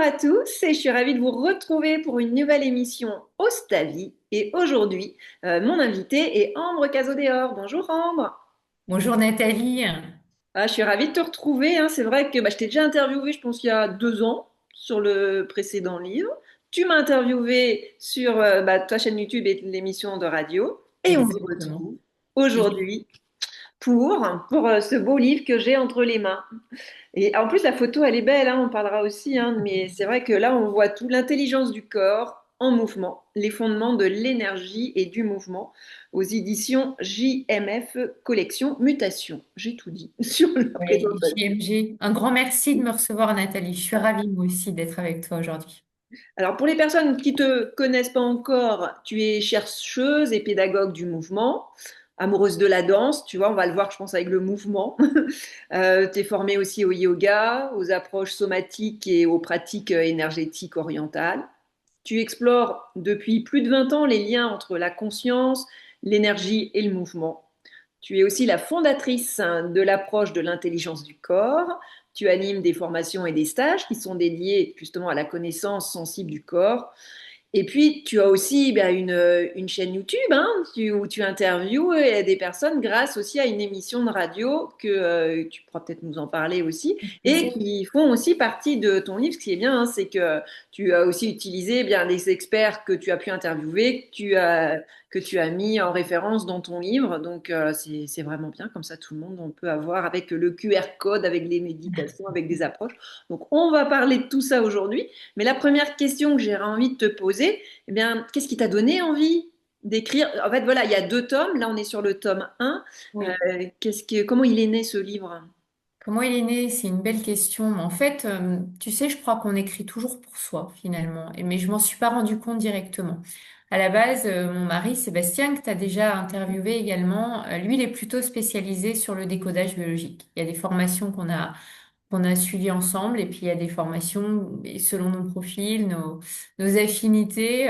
à tous et je suis ravie de vous retrouver pour une nouvelle émission Ostavi. Et aujourd'hui, mon invité est Ambre Cazodéor. Bonjour Ambre. Bonjour Nathalie. Ah, je suis ravie de te retrouver, hein. C'est vrai que je t'ai déjà interviewé, je pense, il y a 2 ans sur le précédent livre. Tu m'as interviewé sur ta chaîne YouTube et l'émission de radio. Et on se Exactement. retrouve aujourd'hui pour ce beau livre que j'ai entre les mains. Et en plus, la photo, elle est belle, hein, on parlera aussi, hein, mais c'est vrai que là, on voit tout l'intelligence du corps en mouvement, les fondements de l'énergie et du mouvement aux éditions JMF Collection Mutation. J'ai tout dit sur la Oui, présentation. JMG. Un grand merci de me recevoir Nathalie. Je suis ravie moi aussi d'être avec toi aujourd'hui. Alors, pour les personnes qui te connaissent pas encore, tu es chercheuse et pédagogue du mouvement, amoureuse de la danse, tu vois, on va le voir, je pense, avec le mouvement. Tu es formée aussi au yoga, aux approches somatiques et aux pratiques énergétiques orientales. Tu explores depuis plus de 20 ans les liens entre la conscience, l'énergie et le mouvement. Tu es aussi la fondatrice de l'approche de l'intelligence du corps. Tu animes des formations et des stages qui sont dédiés justement à la connaissance sensible du corps. Et puis, tu as aussi une chaîne YouTube, hein, où tu interviews des personnes grâce aussi à une émission de radio que tu pourras peut-être nous en parler aussi, et Plaisir. qui font aussi partie de ton livre. Ce qui est bien, hein, c'est que tu as aussi utilisé bien les experts que tu as pu interviewer, que tu as mis en référence dans ton livre. Donc, c'est vraiment bien, comme ça tout le monde on peut avoir avec le QR code, avec les méditations, avec des approches. Donc, on va parler de tout ça aujourd'hui. Mais la première question que j'ai envie de te poser, eh bien, qu'est-ce qui t'a donné envie d'écrire? En fait, voilà, il y a 2 tomes. Là, on est sur le tome 1. Oui. Comment il est né ce livre? Comment il est né? C'est une belle question. En fait, tu sais, je crois qu'on écrit toujours pour soi finalement. Mais je m'en suis pas rendu compte directement. À la base, mon mari, Sébastien, que tu as déjà interviewé également, lui, il est plutôt spécialisé sur le décodage biologique. Il y a des formations qu'on a suivies ensemble. Et puis, il y a des formations et selon nos profils, nos affinités,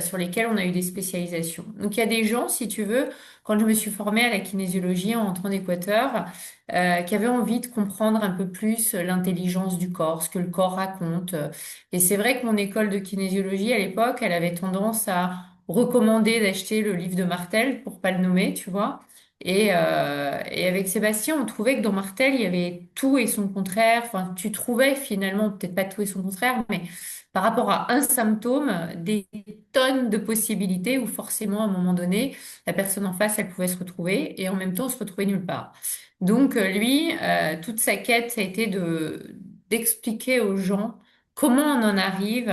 sur lesquelles on a eu des spécialisations. Donc, il y a des gens, si tu veux, quand je me suis formée à la kinésiologie en entrant d'Équateur, qui avaient envie de comprendre un peu plus l'intelligence du corps, ce que le corps raconte. Et c'est vrai que mon école de kinésiologie, à l'époque, elle avait tendance à recommander d'acheter le livre de Martel, pour pas le nommer, tu vois. Et avec Sébastien, on trouvait que dans Martel, il y avait tout et son contraire. Enfin, tu trouvais finalement, peut-être pas tout et son contraire, mais par rapport à un symptôme, des tonnes de possibilités où forcément, à un moment donné, la personne en face, elle pouvait se retrouver et en même temps se retrouver nulle part. Donc, lui, toute sa quête, ça a été d'expliquer aux gens comment on en arrive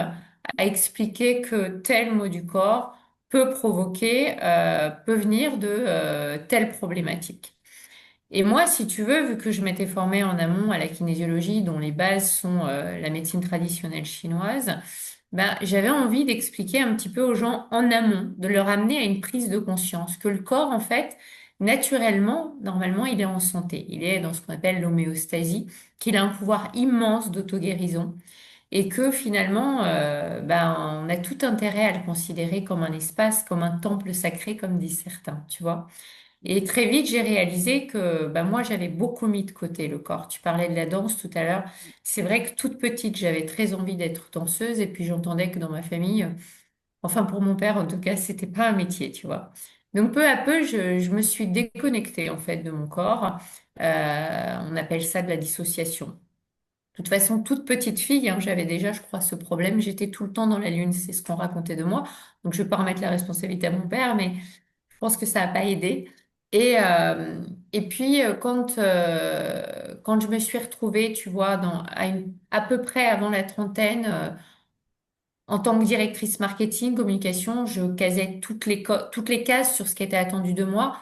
à expliquer que tel mot du corps peut venir de telle problématique. Et moi, si tu veux, vu que je m'étais formée en amont à la kinésiologie, dont les bases sont la médecine traditionnelle chinoise, ben, j'avais envie d'expliquer un petit peu aux gens en amont, de leur amener à une prise de conscience que le corps, en fait, naturellement, normalement, il est en santé. Il est dans ce qu'on appelle l'homéostasie, qu'il a un pouvoir immense d'auto-guérison et que finalement, ben, on a tout intérêt à le considérer comme un espace, comme un temple sacré, comme disent certains, tu vois. Et très vite, j'ai réalisé que ben, moi, j'avais beaucoup mis de côté le corps. Tu parlais de la danse tout à l'heure. C'est vrai que toute petite, j'avais très envie d'être danseuse et puis j'entendais que dans ma famille, enfin pour mon père en tout cas, c'était pas un métier, tu vois. Donc peu à peu, je me suis déconnectée en fait de mon corps. On appelle ça de la dissociation. De toute façon, toute petite fille, hein, j'avais déjà, je crois, ce problème. J'étais tout le temps dans la lune, c'est ce qu'on racontait de moi. Donc, je ne vais pas remettre la responsabilité à mon père, mais je pense que ça n'a pas aidé. Et puis, quand je me suis retrouvée, tu vois, à peu près avant la trentaine, en tant que directrice marketing, communication, je casais toutes les cases sur ce qui était attendu de moi.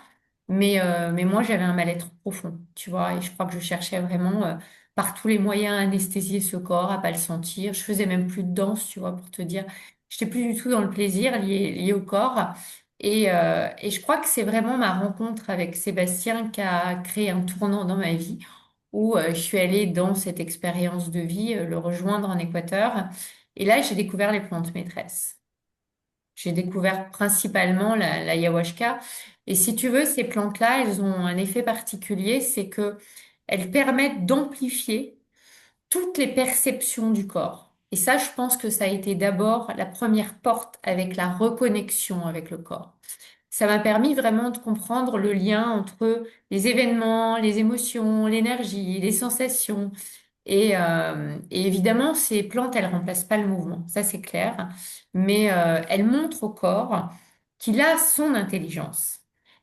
Mais moi, j'avais un mal-être profond, tu vois, et je crois que je cherchais vraiment par tous les moyens à anesthésier ce corps, à pas le sentir. Je faisais même plus de danse, tu vois, pour te dire. J'étais plus du tout dans le plaisir lié au corps. Et je crois que c'est vraiment ma rencontre avec Sébastien qui a créé un tournant dans ma vie, où je suis allée dans cette expérience de vie, le rejoindre en Équateur. Et là, j'ai découvert les plantes maîtresses. J'ai découvert principalement l'ayahuasca. Et si tu veux, ces plantes-là, elles ont un effet particulier, c'est que elles permettent d'amplifier toutes les perceptions du corps. Et ça, je pense que ça a été d'abord la première porte avec la reconnexion avec le corps. Ça m'a permis vraiment de comprendre le lien entre les événements, les émotions, l'énergie, les sensations. Et évidemment, ces plantes, elles remplacent pas le mouvement, ça c'est clair, mais elles montrent au corps qu'il a son intelligence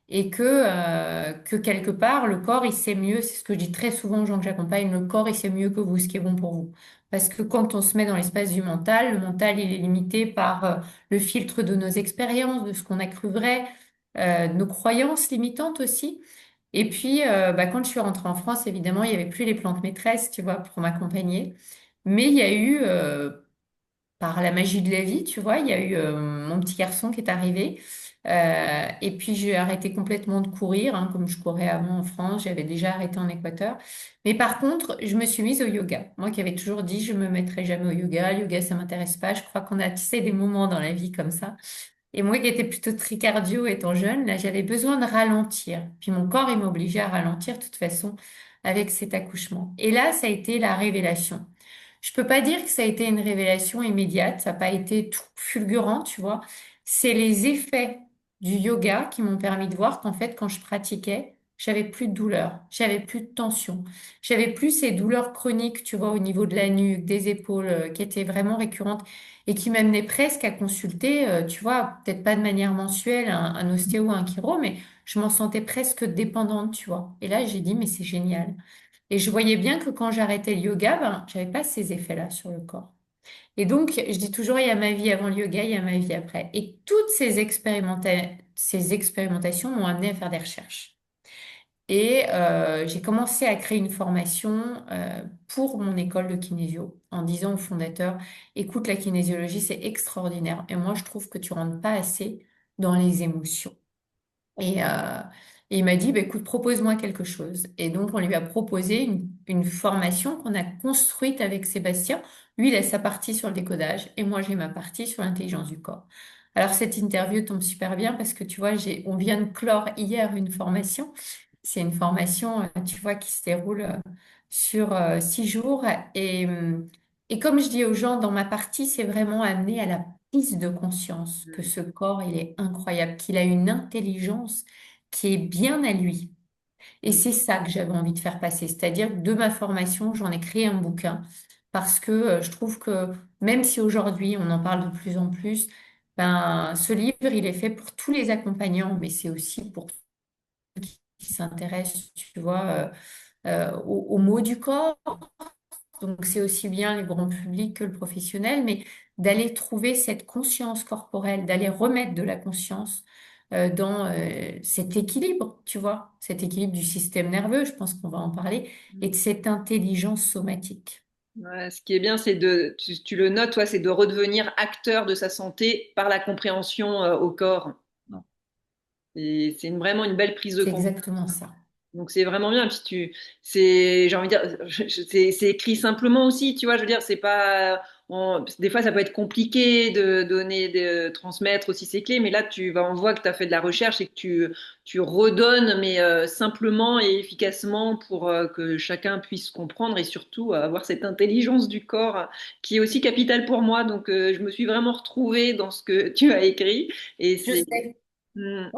et que quelque part, le corps, il sait mieux, c'est ce que je dis très souvent aux gens que j'accompagne, le corps, il sait mieux que vous ce qui est bon pour vous. Parce que quand on se met dans l'espace du mental, le mental, il est limité par le filtre de nos expériences, de ce qu'on a cru vrai, de nos croyances limitantes aussi. Et puis, quand je suis rentrée en France, évidemment, il n'y avait plus les plantes maîtresses, tu vois, pour m'accompagner. Mais il y a eu, par la magie de la vie, tu vois, il y a eu mon petit garçon qui est arrivé. Et puis, j'ai arrêté complètement de courir, hein, comme je courais avant en France. J'avais déjà arrêté en Équateur. Mais par contre, je me suis mise au yoga. Moi qui avais toujours dit, je me mettrai jamais au yoga. Le yoga, ça m'intéresse pas. Je crois qu'on a, tu sais, des moments dans la vie comme ça. Et moi qui étais plutôt très cardio étant jeune, là, j'avais besoin de ralentir. Puis mon corps, il m'obligeait à ralentir de toute façon avec cet accouchement. Et là, ça a été la révélation. Je peux pas dire que ça a été une révélation immédiate, ça n'a pas été tout fulgurant, tu vois. C'est les effets du yoga qui m'ont permis de voir qu'en fait, quand je pratiquais, j'avais plus de douleur, j'avais plus de tension, j'avais plus ces douleurs chroniques, tu vois, au niveau de la nuque, des épaules, qui étaient vraiment récurrentes et qui m'amenaient presque à consulter, tu vois, peut-être pas de manière mensuelle, un ostéo, un chiro, mais je m'en sentais presque dépendante, tu vois. Et là, j'ai dit, mais c'est génial. Et je voyais bien que quand j'arrêtais le yoga, ben, j'avais pas ces effets-là sur le corps. Et donc, je dis toujours, il y a ma vie avant le yoga, il y a ma vie après. Et toutes ces expérimentations m'ont amené à faire des recherches. Et j'ai commencé à créer une formation pour mon école de kinésio en disant au fondateur, écoute, la kinésiologie, c'est extraordinaire. Et moi, je trouve que tu rentres pas assez dans les émotions. Et, euh, et il m'a dit, bah, écoute, propose-moi quelque chose. Et donc, on lui a proposé une formation qu'on a construite avec Sébastien. Lui, il a sa partie sur le décodage et moi, j'ai ma partie sur l'intelligence du corps. Alors, cette interview tombe super bien parce que, tu vois, on vient de clore hier une formation. C'est une formation, tu vois, qui se déroule sur 6 jours. Et comme je dis aux gens, dans ma partie, c'est vraiment amené à la prise de conscience que ce corps, il est incroyable, qu'il a une intelligence qui est bien à lui. Et c'est ça que j'avais envie de faire passer. C'est-à-dire que de ma formation, j'en ai créé un bouquin parce que je trouve que même si aujourd'hui on en parle de plus en plus, ben, ce livre, il est fait pour tous les accompagnants, mais c'est aussi pour ceux qui s'intéressent, tu vois, aux mots du corps. Donc, c'est aussi bien le grand public que le professionnel, mais d'aller trouver cette conscience corporelle, d'aller remettre de la conscience dans cet équilibre, tu vois, cet équilibre du système nerveux, je pense qu'on va en parler, et de cette intelligence somatique. Ouais, ce qui est bien, c'est tu le notes, toi, c'est de redevenir acteur de sa santé par la compréhension au corps. Et c'est vraiment une belle prise de C'est conscience. exactement ça. Donc c'est vraiment bien. Puis j'ai envie de dire, c'est écrit simplement aussi, tu vois. Je veux dire, c'est pas, des fois ça peut être compliqué de donner, de transmettre aussi ces clés, mais là on voit que tu as fait de la recherche et que tu redonnes, mais simplement et efficacement pour que chacun puisse comprendre et surtout avoir cette intelligence du corps qui est aussi capitale pour moi. Donc je me suis vraiment retrouvée dans ce que tu as écrit et Je c'est, sais. Hmm.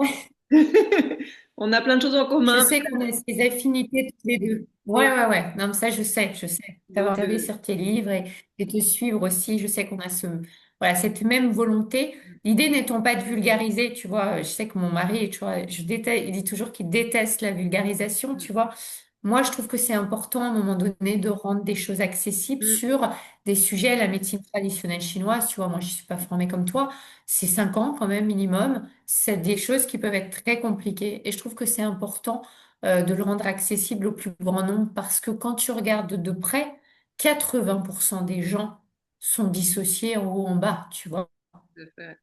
On a plein de choses en Je commun. sais qu'on a ces affinités tous les deux. Ouais, Ouais. ouais, ouais. Non, mais ça, je sais, je sais. T'avoir Donc, regardé sur tes livres et te suivre aussi, je sais qu'on a voilà, cette même volonté. L'idée n'étant pas de vulgariser, tu vois. Je sais que mon mari, tu vois, il dit toujours qu'il déteste la vulgarisation, tu vois. Moi, je trouve que c'est important à un moment donné de rendre des choses accessibles mm, sur des sujets, la médecine traditionnelle chinoise, tu vois. Moi, je suis pas formée comme toi. C'est 5 ans quand même minimum. C'est des choses qui peuvent être très compliquées. Et je trouve que c'est important de le rendre accessible au plus grand nombre parce que quand tu regardes de près, 80% des gens sont dissociés en haut, en bas, tu vois. tout à fait.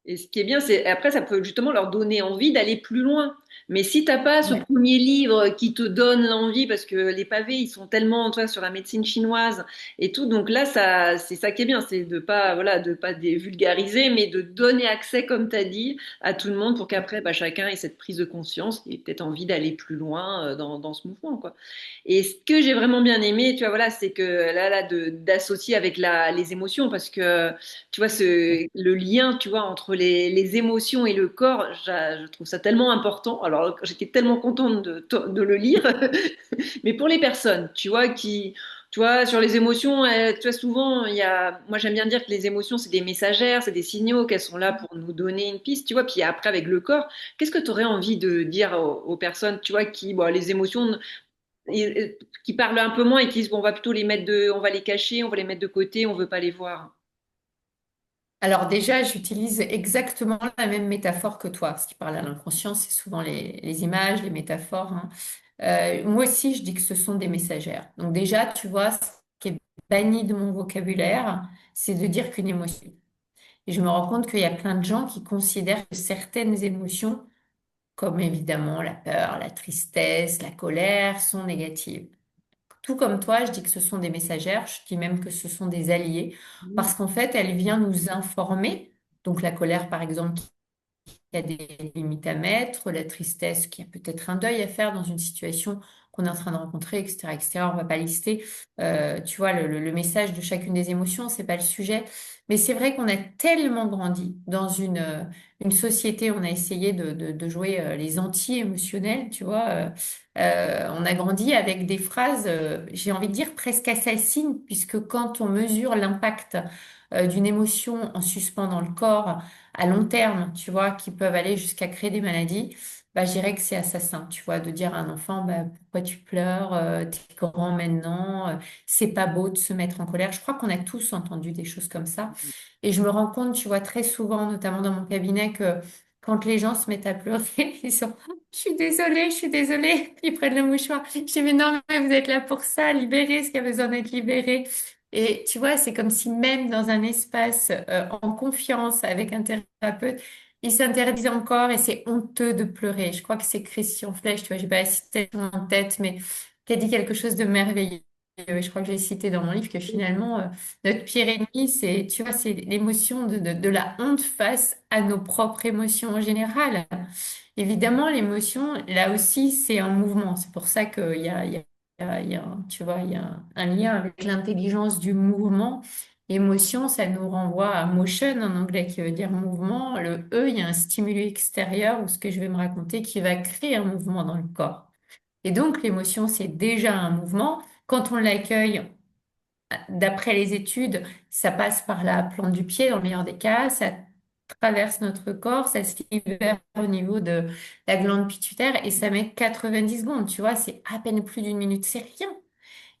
Et ce qui est bien, c'est après, ça peut justement leur donner envie d'aller plus loin. Mais si t'as pas ce Ouais. premier livre qui te donne l'envie, parce que les pavés, ils sont tellement, toi, sur la médecine chinoise et tout, donc là, ça, c'est ça qui est bien, c'est de pas, voilà, de pas vulgariser, mais de donner accès, comme t'as dit, à tout le monde pour qu'après, bah, chacun ait cette prise de conscience et peut-être envie d'aller plus loin dans ce mouvement, quoi. Et ce que j'ai vraiment bien aimé, tu vois, voilà, c'est que là, d'associer avec les émotions, parce que tu vois, le lien, tu vois, entre les émotions et le corps, je trouve ça tellement important. Alors, j'étais tellement contente de le lire, mais pour les personnes, tu vois, tu vois, sur les émotions, tu vois, souvent, moi, j'aime bien dire que les émotions, c'est des messagères, c'est des signaux, qu'elles sont là pour nous donner une piste, tu vois. Puis après, avec le corps, qu'est-ce que tu aurais envie de dire aux personnes, tu vois, bon, les émotions, qui parlent un peu moins et qui disent, bon, on va plutôt on va les cacher, on va les mettre de côté, on veut pas les voir. Alors déjà, j'utilise exactement la même métaphore que toi. Ce qui parle à l'inconscient, c'est souvent les images, les métaphores, hein. Moi aussi, je dis que ce sont des messagères. Donc déjà, tu vois, ce qui est banni de mon vocabulaire, c'est de dire qu'une émotion. Et je me rends compte qu'il y a plein de gens qui considèrent que certaines émotions, comme évidemment la peur, la tristesse, la colère, sont négatives. Tout comme toi, je dis que ce sont des messagères, je dis même que ce sont des alliés, parce qu'en fait, elles viennent nous informer. Donc la colère, par exemple, il y a des limites à mettre, la tristesse, qui a peut-être un deuil à faire dans une situation qu'on est en train de rencontrer, etc., etc. On va pas lister, tu vois, le message de chacune des émotions, c'est pas le sujet. Mais c'est vrai qu'on a tellement grandi dans une société, on a essayé de jouer les anti-émotionnels, tu vois. On a grandi avec des phrases, j'ai envie de dire presque assassines, puisque quand on mesure l'impact d'une émotion en suspens dans le corps, à long terme, tu vois, qui peuvent aller jusqu'à créer des maladies, bah, je dirais que c'est assassin, tu vois, de dire à un enfant, bah, pourquoi tu pleures, t'es grand maintenant, c'est pas beau de se mettre en colère. Je crois qu'on a tous entendu des choses comme ça. Et je me rends compte, tu vois, très souvent, notamment dans mon cabinet, que quand les gens se mettent à pleurer, ils sont, je suis désolée, ils prennent le mouchoir. Je dis, mais non, mais vous êtes là pour ça, libérer ce qui a besoin d'être libéré. Et tu vois, c'est comme si même dans un espace en confiance avec un thérapeute, ils s'interdisent encore et c'est honteux de pleurer. Je crois que c'est Christian Flech, tu vois, j'ai pas la citation en tête, mais qui a dit quelque chose de merveilleux. Je crois que j'ai cité dans mon livre que finalement, notre pire ennemi, c'est, tu vois, c'est l'émotion de la honte face à nos propres émotions en général. Évidemment, l'émotion, là aussi, c'est un mouvement. C'est pour ça tu vois, il y a un lien avec l'intelligence du mouvement. Émotion, ça nous renvoie à motion en anglais, qui veut dire mouvement. Le E, il y a un stimulus extérieur ou ce que je vais me raconter qui va créer un mouvement dans le corps. Et donc, l'émotion, c'est déjà un mouvement. Quand on l'accueille, d'après les études, ça passe par la plante du pied dans le meilleur des cas, ça traverse notre corps, ça se libère au niveau de la glande pituitaire et ça met 90 secondes, tu vois, c'est à peine plus d'une minute, c'est rien.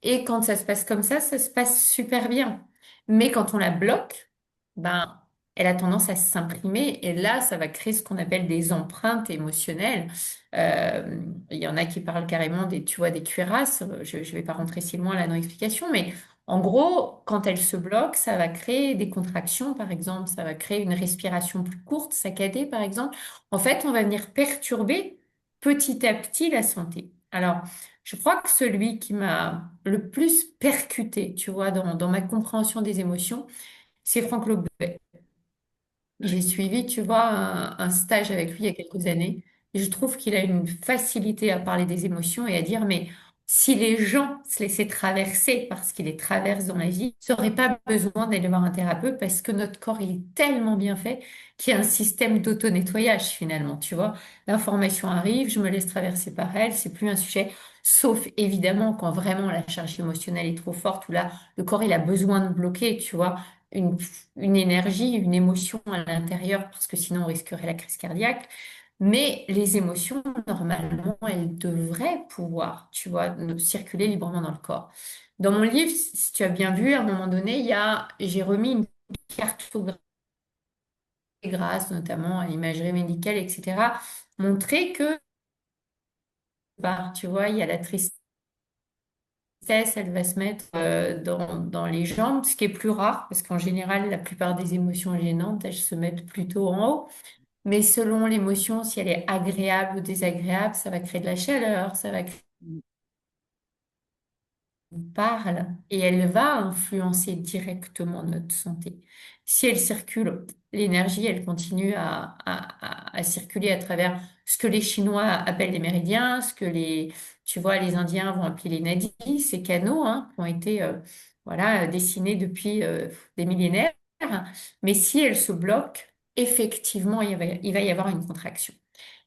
Et quand ça se passe comme ça se passe super bien. Mais quand on la bloque, ben, elle a tendance à s'imprimer et là, ça va créer ce qu'on appelle des empreintes émotionnelles. Euh, il y en a qui parlent carrément des, tu vois, des cuirasses. Je ne vais pas rentrer si loin là dans l'explication, mais en gros, quand elle se bloque, ça va créer des contractions, par exemple. Ça va créer une respiration plus courte, saccadée, par exemple. En fait, on va venir perturber petit à petit la santé. Alors, je crois que celui qui m'a le plus percuté, tu vois, dans ma compréhension des émotions, c'est Franck Lobet. J'ai suivi, tu vois, un stage avec lui il y a quelques années. Et je trouve qu'il a une facilité à parler des émotions et à dire, mais si les gens se laissaient traverser parce qu'ils les traversent dans la vie, ils n'auraient pas besoin d'aller voir un thérapeute parce que notre corps, il est tellement bien fait qu'il y a un système d'auto-nettoyage finalement, tu vois. L'information arrive, je me laisse traverser par elle, c'est plus un sujet. Sauf évidemment quand vraiment la charge émotionnelle est trop forte, où là, le corps, il a besoin de bloquer, tu vois une, une énergie, une émotion à l'intérieur, parce que sinon on risquerait la crise cardiaque. Mais les émotions, normalement, elles devraient pouvoir, tu vois, circuler librement dans le corps. Dans mon livre, si tu as bien vu, à un moment donné, j'ai remis une cartographie grâce notamment à l'imagerie médicale, etc., montrer que, bah, tu vois, il y a la tristesse tristesse, elle va se mettre dans les jambes, ce qui est plus rare, parce qu'en général, la plupart des émotions gênantes, elles se mettent plutôt en haut. Mais selon l'émotion, si elle est agréable ou désagréable, ça va créer de la chaleur, ça va créer parle et elle va influencer directement notre santé. Si elle circule, l'énergie, elle continue à circuler à travers ce que les Chinois appellent les méridiens, ce que tu vois, les Indiens vont appeler les nadis, ces canaux, hein, qui ont été, voilà, dessinés depuis, des millénaires. Mais si elle se bloque, effectivement, il va y avoir une contraction.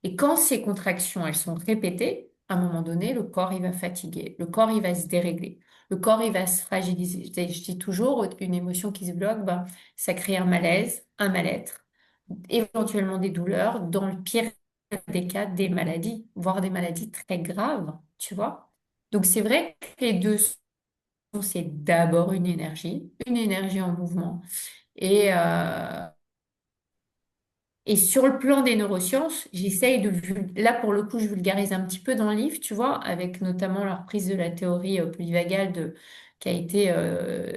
Et quand ces contractions, elles sont répétées, à un moment donné, le corps, il va fatiguer, le corps, il va se dérégler, le corps, il va se fragiliser. Je dis toujours, une émotion qui se bloque, ben, ça crée un malaise, un mal-être, éventuellement des douleurs, dans le pire des cas, des maladies, voire des maladies très graves, tu vois. Donc c'est vrai que les deux c'est d'abord une énergie en mouvement. Et, et sur le plan des neurosciences, j'essaye là pour le coup, je vulgarise un petit peu dans le livre, tu vois, avec notamment la reprise de la théorie polyvagale qui a été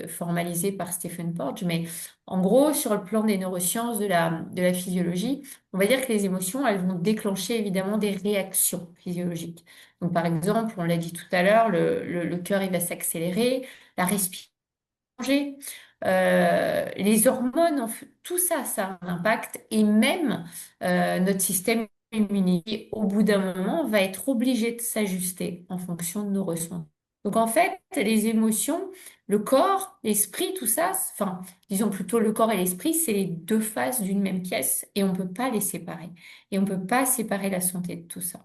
formalisée par Stephen Porges. Mais en gros, sur le plan des neurosciences, de la physiologie, on va dire que les émotions, elles vont déclencher évidemment des réactions physiologiques. Donc par exemple, on l'a dit tout à l'heure, le cœur, il va s'accélérer, la respiration changer. Les hormones, tout ça, ça a un impact. Et même notre système immunitaire, au bout d'un moment, va être obligé de s'ajuster en fonction de nos ressentis. Donc en fait, les émotions, le corps, l'esprit, tout ça, enfin, disons plutôt le corps et l'esprit, c'est les deux faces d'une même pièce et on ne peut pas les séparer. Et on ne peut pas séparer la santé de tout ça.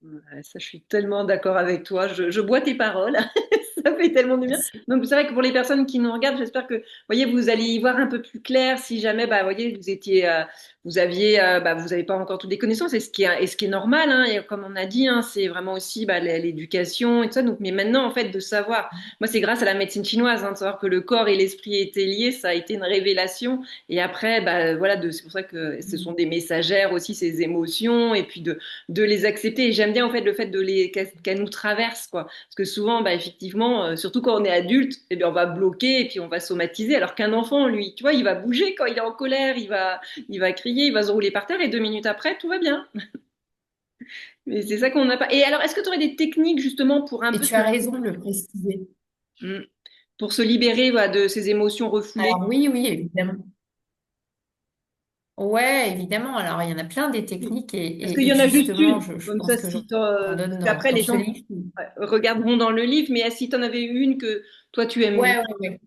Ouais, ça, je suis tellement d'accord avec toi. Je bois tes paroles. Ça fait tellement du bien. Merci. Donc, c'est vrai que pour les personnes qui nous regardent, j'espère que, voyez, vous allez y voir un peu plus clair si jamais, bah, voyez, vous aviez, bah, vous n'avez pas encore toutes les connaissances, et ce qui est normal, hein, et comme on a dit, hein, c'est vraiment aussi, bah, l'éducation et tout ça. Donc, mais maintenant, en fait, de savoir, moi, c'est grâce à la médecine chinoise, hein, de savoir que le corps et l'esprit étaient liés, ça a été une révélation. Et après, bah, voilà, c'est pour ça que ce sont des messagères aussi, ces émotions, et puis de les accepter. Et j'aime bien en fait le fait qu'elles nous traversent, quoi. Parce que souvent, bah, effectivement, surtout quand on est adulte, eh bien, on va bloquer et puis on va somatiser. Alors qu'un enfant, lui, tu vois, il va bouger quand il est en colère, il va crier, il va se rouler par terre et 2 minutes après, tout va bien. Mais c'est ça qu'on n'a pas. Et alors, est-ce que tu aurais des techniques justement pour un Et peu tu as raison de le préciser. Hmm. Pour se libérer, voilà, de ces émotions refoulées? Alors oui, oui, évidemment. Ouais, évidemment. Alors, il y en a plein des techniques Est-ce qu'il et y en a juste justement, une? je Comme ça, pense que si j'en parce donne qu'après dans les ce gens livre. ouais, regarderont dans le livre, mais si tu en avais une que toi tu aimes bien. Ouais, ouais, ouais.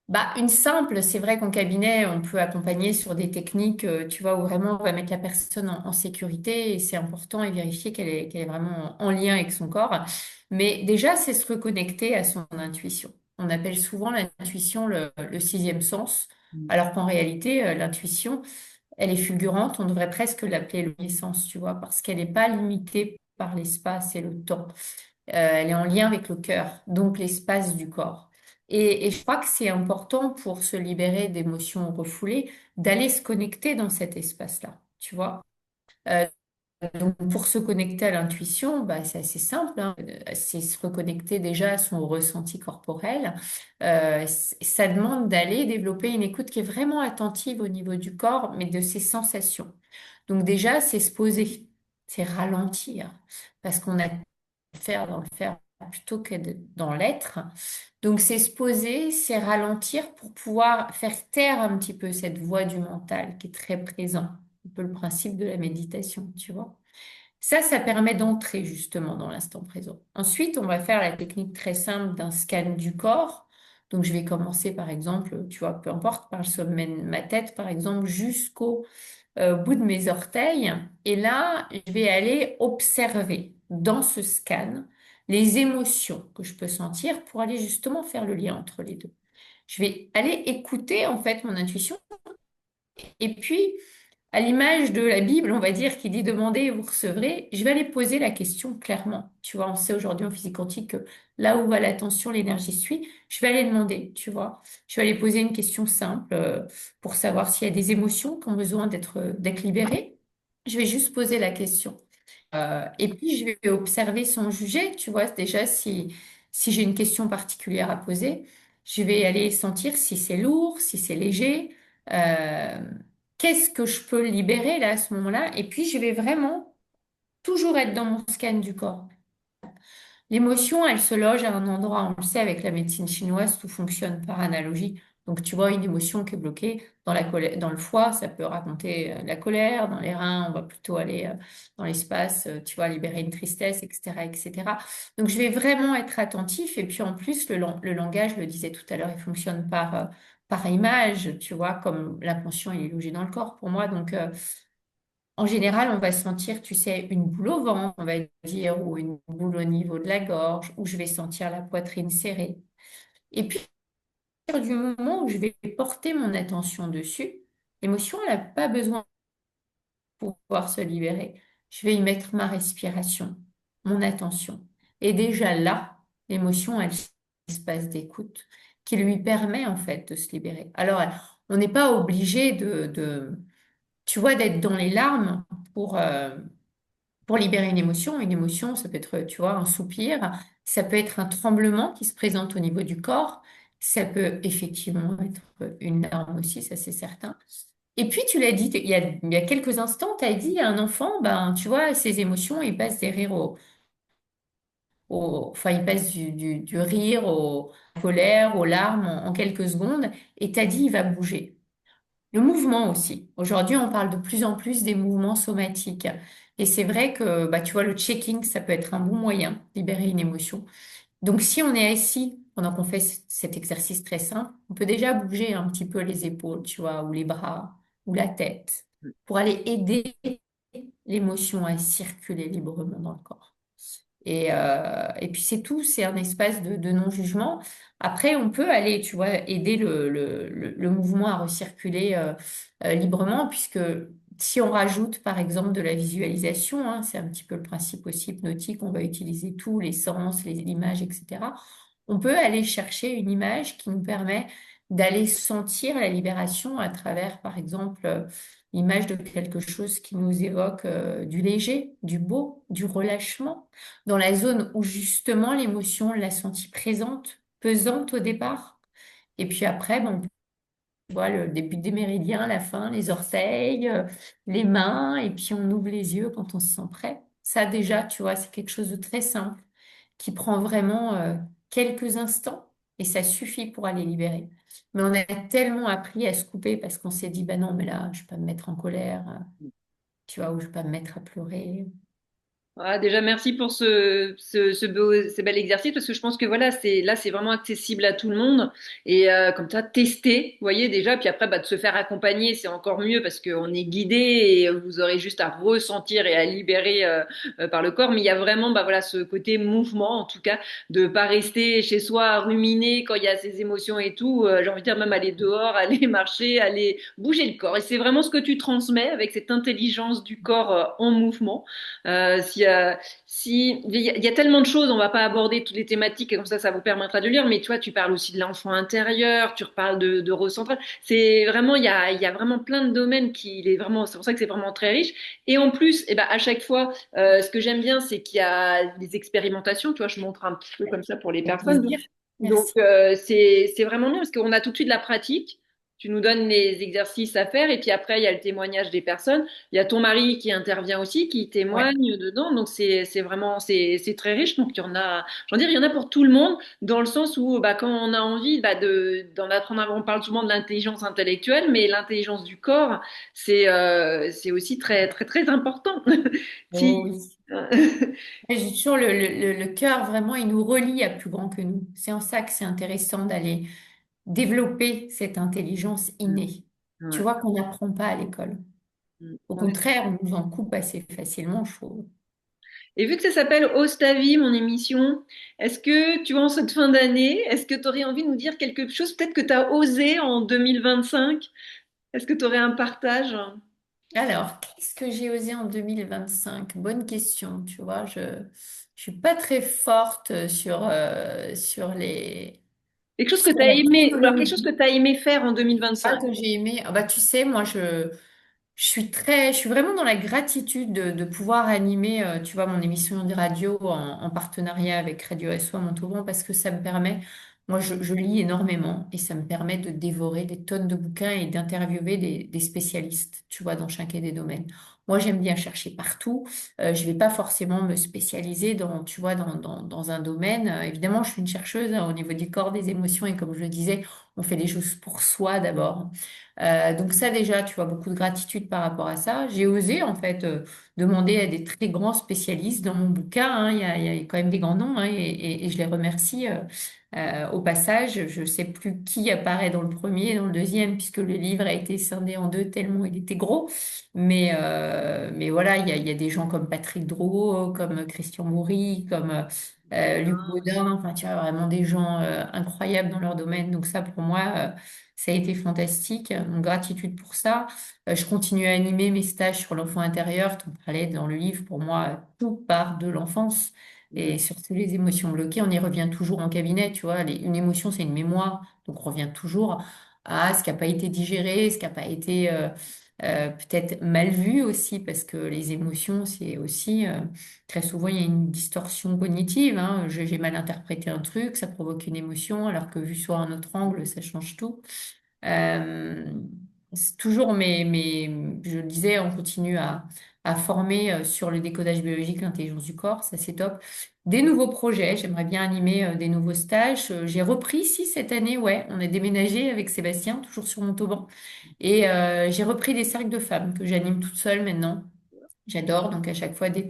Bah, une simple, c'est vrai qu'en cabinet, on peut accompagner sur des techniques, tu vois, où vraiment on va mettre la personne en sécurité et c'est important et vérifier qu'elle est vraiment en lien avec son corps. Mais déjà, c'est se reconnecter à son intuition. On appelle souvent l'intuition le sixième sens, alors qu'en réalité, l'intuition, elle est fulgurante, on devrait presque l'appeler le sens, tu vois, parce qu'elle n'est pas limitée par l'espace et le temps. Elle est en lien avec le cœur, donc l'espace du corps. Et je crois que c'est important pour se libérer d'émotions refoulées, d'aller se connecter dans cet espace-là, tu vois. Euh, donc pour se connecter à l'intuition, bah, c'est assez simple, hein. C'est se reconnecter déjà à son ressenti corporel. Ça demande d'aller développer une écoute qui est vraiment attentive au niveau du corps, mais de ses sensations. Donc déjà, c'est se poser, c'est ralentir, parce qu'on a faire dans le faire plutôt que dans l'être. Donc c'est se poser, c'est ralentir pour pouvoir faire taire un petit peu cette voix du mental qui est très présent. Un peu le principe de la méditation, tu vois. Ça permet d'entrer justement dans l'instant présent. Ensuite, on va faire la technique très simple d'un scan du corps. Donc, je vais commencer par exemple, tu vois, peu importe, par le sommet de ma tête, par exemple, jusqu'au bout de mes orteils. Et là, je vais aller observer dans ce scan les émotions que je peux sentir pour aller justement faire le lien entre les deux. Je vais aller écouter en fait mon intuition et puis à l'image de la Bible, on va dire, qui dit demandez et vous recevrez, je vais aller poser la question clairement. Tu vois, on sait aujourd'hui en physique quantique que là où va l'attention, l'énergie suit. Je vais aller demander, tu vois. Je vais aller poser une question simple pour savoir s'il y a des émotions qui ont besoin d'être libérées. Je vais juste poser la question. Et puis, je vais observer sans juger, tu vois, déjà, si j'ai une question particulière à poser, je vais aller sentir si c'est lourd, si c'est léger, euh, qu'est-ce que je peux libérer là à ce moment-là. Et puis, je vais vraiment toujours être dans mon scan du corps. L'émotion, elle se loge à un endroit, on le sait avec la médecine chinoise, tout fonctionne par analogie. Donc, tu vois, une émotion qui est bloquée dans la dans le foie, ça peut raconter la colère. Dans les reins, on va plutôt aller dans l'espace, tu vois, libérer une tristesse, etc., etc. Donc, je vais vraiment être attentif. Et puis, en plus, le langage, je le disais tout à l'heure, il fonctionne par image, tu vois, comme l'inconscient, il est logé dans le corps pour moi. Donc, en général, on va sentir, tu sais, une boule au ventre, on va dire, ou une boule au niveau de la gorge, ou je vais sentir la poitrine serrée. Et puis, à partir du moment où je vais porter mon attention dessus, l'émotion, elle n'a pas besoin pour pouvoir se libérer. Je vais y mettre ma respiration, mon attention. Et déjà là, l'émotion, elle a un espace d'écoute qui lui permet, en fait, de se libérer. Alors, on n'est pas obligé tu vois, d'être dans les larmes pour libérer une émotion. Une émotion, ça peut être, tu vois, un soupir, ça peut être un tremblement qui se présente au niveau du corps, ça peut effectivement être une larme aussi, ça c'est certain. Et puis tu l'as dit, il y a quelques instants, tu as dit à un enfant, ben, tu vois, ses émotions, il passe des rires enfin, il passe du rire à la colère, aux larmes en quelques secondes, et tu as dit, il va bouger. Le mouvement aussi. Aujourd'hui, on parle de plus en plus des mouvements somatiques. Et c'est vrai que, bah, tu vois, le checking, ça peut être un bon moyen de libérer une émotion. Donc, si on est assis pendant qu'on fait cet exercice très simple, on peut déjà bouger un petit peu les épaules, tu vois, ou les bras, ou la tête, pour aller aider l'émotion à circuler librement dans le corps. Et puis c'est tout, c'est un espace de non-jugement. Après, on peut aller, tu vois, aider le mouvement à recirculer librement, puisque si on rajoute, par exemple, de la visualisation, hein, c'est un petit peu le principe aussi hypnotique, on va utiliser tous les sens, images, etc. On peut aller chercher une image qui nous permet d'aller sentir la libération à travers, par exemple, l'image de quelque chose qui nous évoque du léger, du beau, du relâchement dans la zone où justement l'émotion, on l'a sentie présente, pesante au départ. Et puis après, bon, on voit le début des méridiens, la fin, les orteils, les mains, et puis on ouvre les yeux quand on se sent prêt. Ça déjà, tu vois, c'est quelque chose de très simple qui prend vraiment quelques instants et ça suffit pour aller libérer. Mais on a tellement appris à se couper parce qu'on s'est dit, bah non, mais là, je vais pas me mettre en colère, tu vois, ou je vais pas me mettre à pleurer. Ah, déjà, merci pour ce bel exercice parce que je pense que voilà, c'est vraiment accessible à tout le monde et comme ça, tester, vous voyez déjà, puis après, bah, de se faire accompagner, c'est encore mieux parce qu'on est guidé et vous aurez juste à ressentir et à libérer par le corps. Mais il y a vraiment, bah voilà, ce côté mouvement, en tout cas, de pas rester chez soi à ruminer quand il y a ces émotions et tout. J'ai envie de dire même aller dehors, aller marcher, aller bouger le corps. Et c'est vraiment ce que tu transmets avec cette intelligence du corps en mouvement. Si il y a tellement de choses, on va pas aborder toutes les thématiques et comme ça vous permettra de lire. Mais tu vois, tu parles aussi de l'enfant intérieur, tu reparles de recentrage. C'est vraiment, il y a vraiment plein de domaines qui, il est vraiment, c'est pour ça que c'est vraiment très riche. Et en plus, eh ben à chaque fois, ce que j'aime bien, c'est qu'il y a des expérimentations. Tu vois, je montre un petit peu comme ça pour les Avec personnes. plaisir. Donc Merci. c'est vraiment bien parce qu'on a tout de suite la pratique. Tu nous donnes les exercices à faire et puis après il y a le témoignage des personnes. Il y a ton mari qui intervient aussi, qui Ouais. témoigne dedans. Donc c'est vraiment c'est très riche. Donc il y en a, j'en dire, il y en a pour tout le monde dans le sens où bah quand on a envie bah de d'en apprendre, on parle souvent de l'intelligence intellectuelle, mais l'intelligence du corps c'est aussi très très très important. Oh Si oui. Et j'ai toujours le cœur, vraiment, il nous relie à plus grand que nous. C'est en ça que c'est intéressant d'aller développer cette intelligence innée. Tu Ouais. vois qu'on n'apprend pas à l'école. Au Ouais. contraire, on nous en coupe assez facilement, je trouve. Et vu que ça s'appelle Ose ta vie, mon émission, est-ce que tu vois en cette fin d'année, est-ce que tu aurais envie de nous dire quelque chose, peut-être que tu as osé en 2025? Est-ce que tu aurais un partage? Alors, qu'est-ce que j'ai osé en 2025? Bonne question, tu vois. Je suis pas très forte sur Quelque chose que sur tu as la aimé, ou alors quelque chose que technologie. tu as aimé faire en Ah, 2025? que j'ai aimé. Ah bah, tu sais, moi, je suis vraiment dans la gratitude de pouvoir animer, tu vois, mon émission de radio en partenariat avec Radio SO à Montauban parce que ça me permet, moi, je lis énormément et ça me permet de dévorer des tonnes de bouquins et d'interviewer des spécialistes, tu vois, dans chacun des domaines. Moi, j'aime bien chercher partout. Je vais pas forcément me spécialiser dans, tu vois, dans un domaine. Évidemment, je suis une chercheuse hein, au niveau du corps, des émotions et comme je le disais, on fait les choses pour soi d'abord. Donc ça déjà, tu vois, beaucoup de gratitude par rapport à ça. J'ai osé en fait demander à des très grands spécialistes dans mon bouquin. Hein, il y a quand même des grands noms hein, et je les remercie au passage. Je sais plus qui apparaît dans le premier et dans le deuxième puisque le livre a été scindé en deux tellement il était gros. Mais voilà, il y a des gens comme Patrick Drouot, comme Christian Maury, comme Luc Baudin. Enfin, tu vois, vraiment des gens incroyables dans leur domaine. Donc ça, pour moi. Ça a été fantastique. Donc, gratitude pour ça. Je continue à animer mes stages sur l'enfant intérieur. Tu en parlais dans le livre. Pour moi, tout part de l'enfance. Et surtout les émotions bloquées, on y revient toujours en cabinet. Tu vois, une émotion, c'est une mémoire. Donc, on revient toujours à ce qui n'a pas été digéré, ce qui n'a pas été peut-être mal vu aussi, parce que les émotions, c'est aussi, très souvent, il y a une distorsion cognitive. Hein. J'ai mal interprété un truc, ça provoque une émotion, alors que vu sur un autre angle, ça change tout. Euh, c'est toujours, je le disais, on continue à former sur le décodage biologique, l'intelligence du corps, ça c'est top. Des nouveaux projets, j'aimerais bien animer des nouveaux stages. J'ai repris ici cette année, ouais, on a déménagé avec Sébastien, toujours sur Montauban, et j'ai repris des cercles de femmes que j'anime toute seule maintenant. J'adore donc à chaque fois des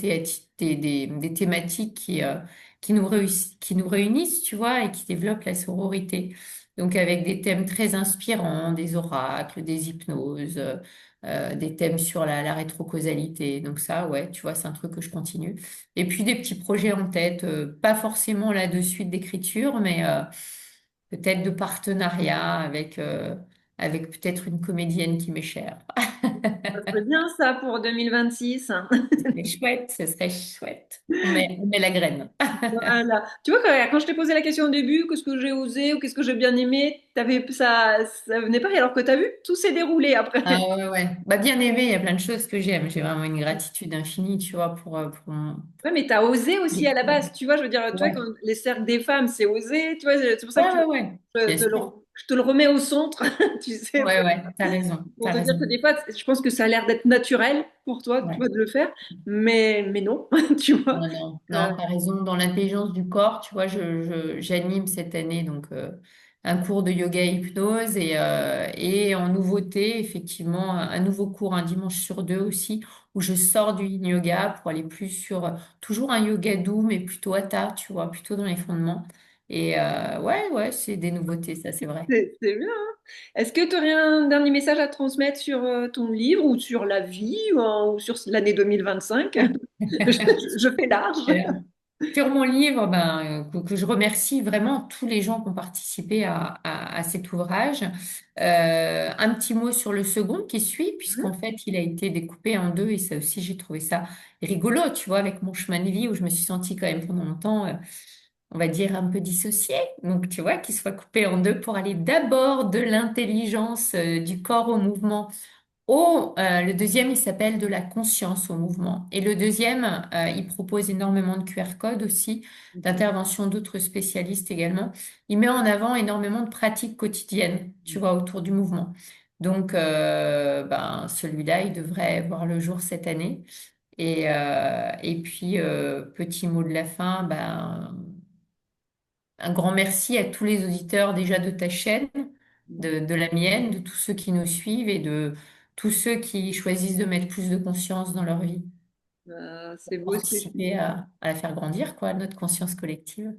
thématiques qui nous réunissent, tu vois, et qui développent la sororité. Donc avec des thèmes très inspirants, des oracles, des hypnoses, des thèmes sur la rétrocausalité. Donc ça, ouais, tu vois, c'est un truc que je continue. Et puis des petits projets en tête, pas forcément là de suite d'écriture, mais peut-être de partenariat avec peut-être une comédienne qui m'est chère. Ça serait bien ça pour 2026. C'est chouette, ce serait chouette. On met la graine. Voilà. Tu vois, quand je t'ai posé la question au début, qu'est-ce que j'ai osé ou qu'est-ce que j'ai bien aimé, ça venait pas. Et alors que tu as vu, tout s'est déroulé après. Ah ouais, ouais. Bah, bien aimé, il y a plein de choses que j'aime. J'ai vraiment une gratitude infinie, tu vois, pour mon... Ouais, mais tu as osé aussi à la base. Tu vois, je veux dire, tu vois, Ouais, quand les cercles des femmes, c'est osé. Tu vois, c'est pour ça ouais, que ouais, ouais. Bien sûr. je te le remets au centre, tu sais, Ouais, ouais, t'as raison, pour t'as te dire raison. que des fois, je pense que ça a l'air d'être naturel pour toi, tu Ouais. vois, de le faire, mais non, tu vois. Non, non, Euh, non, t'as raison. Dans l'intelligence du corps, tu vois, j'anime cette année donc un cours de yoga et hypnose et en nouveauté, effectivement, un nouveau cours un dimanche sur deux aussi où je sors du yin yoga pour aller plus sur toujours un yoga doux, mais plutôt hatha, tu vois, plutôt dans les fondements. Et ouais, ouais, c'est des nouveautés, ça, c'est vrai. c'est bien. Est-ce que tu aurais un dernier message à transmettre sur ton livre ou sur la vie ou sur l'année 2025? Je fais large. Super. Sur mon livre, que je remercie vraiment tous les gens qui ont participé à cet ouvrage. Un petit mot sur le second qui suit, puisqu'en fait, il a été découpé en deux, et ça aussi, j'ai trouvé ça rigolo, tu vois, avec mon chemin de vie où je me suis sentie quand même pendant longtemps, on va dire, un peu dissociée. Donc, tu vois, qu'il soit coupé en deux pour aller d'abord de l'intelligence, du corps au mouvement le deuxième, il s'appelle de la conscience au mouvement. Et le deuxième, il propose énormément de QR codes aussi, d'intervention d'autres spécialistes également. Il met en avant énormément de pratiques quotidiennes, tu vois, autour du mouvement. Donc, celui-là, il devrait voir le jour cette année. Et puis, petit mot de la fin, un grand merci à tous les auditeurs déjà de ta chaîne, de la mienne, de tous ceux qui nous suivent et de tous ceux qui choisissent de mettre plus de conscience dans leur vie, C'est beau ce que tu participer dis. à la faire grandir, quoi, notre conscience collective.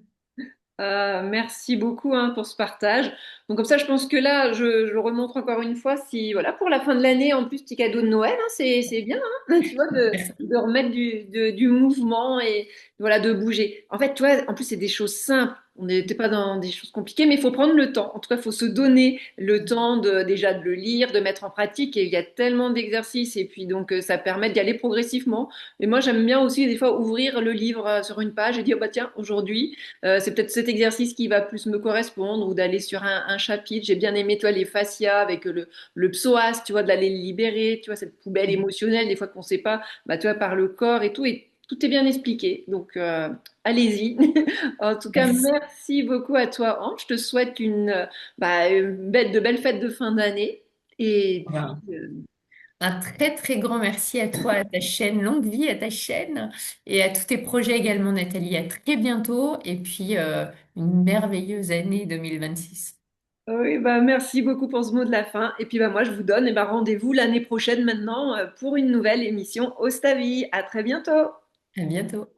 Merci beaucoup hein, pour ce partage. Donc comme ça, je pense que là, je remontre encore une fois si voilà pour la fin de l'année, en plus petit cadeau de Noël, hein, c'est bien, hein, tu vois, Merci. de remettre du mouvement et voilà de bouger. En fait, tu vois, en plus c'est des choses simples. on n'était pas dans des choses compliquées, mais il faut prendre le temps. En tout cas, il faut se donner le temps déjà de le lire, de mettre en pratique. Et il y a tellement d'exercices, et puis donc ça permet d'y aller progressivement. Et moi, j'aime bien aussi des fois ouvrir le livre sur une page et dire, bah tiens, aujourd'hui, c'est peut-être cet exercice qui va plus me correspondre, ou d'aller sur un chapitre. J'ai bien aimé, toi, les fascias avec le psoas, tu vois, d'aller le libérer, tu vois, cette poubelle émotionnelle, des fois qu'on ne sait pas, bah, tu vois, par le corps et tout. Et tout est bien expliqué. Donc, allez-y. En tout cas, Merci. merci beaucoup à toi, Ange. Je te souhaite de belles fêtes de fin d'année. Et puis, Voilà. Un très très grand merci à toi, à ta chaîne, longue vie à ta chaîne et à tous tes projets également, Nathalie. À très bientôt et puis une merveilleuse année 2026. oui, bah, merci beaucoup pour ce mot de la fin. Et puis, bah, moi, je vous donne rendez-vous l'année prochaine maintenant pour une nouvelle émission Ostavi. À très bientôt. À bientôt.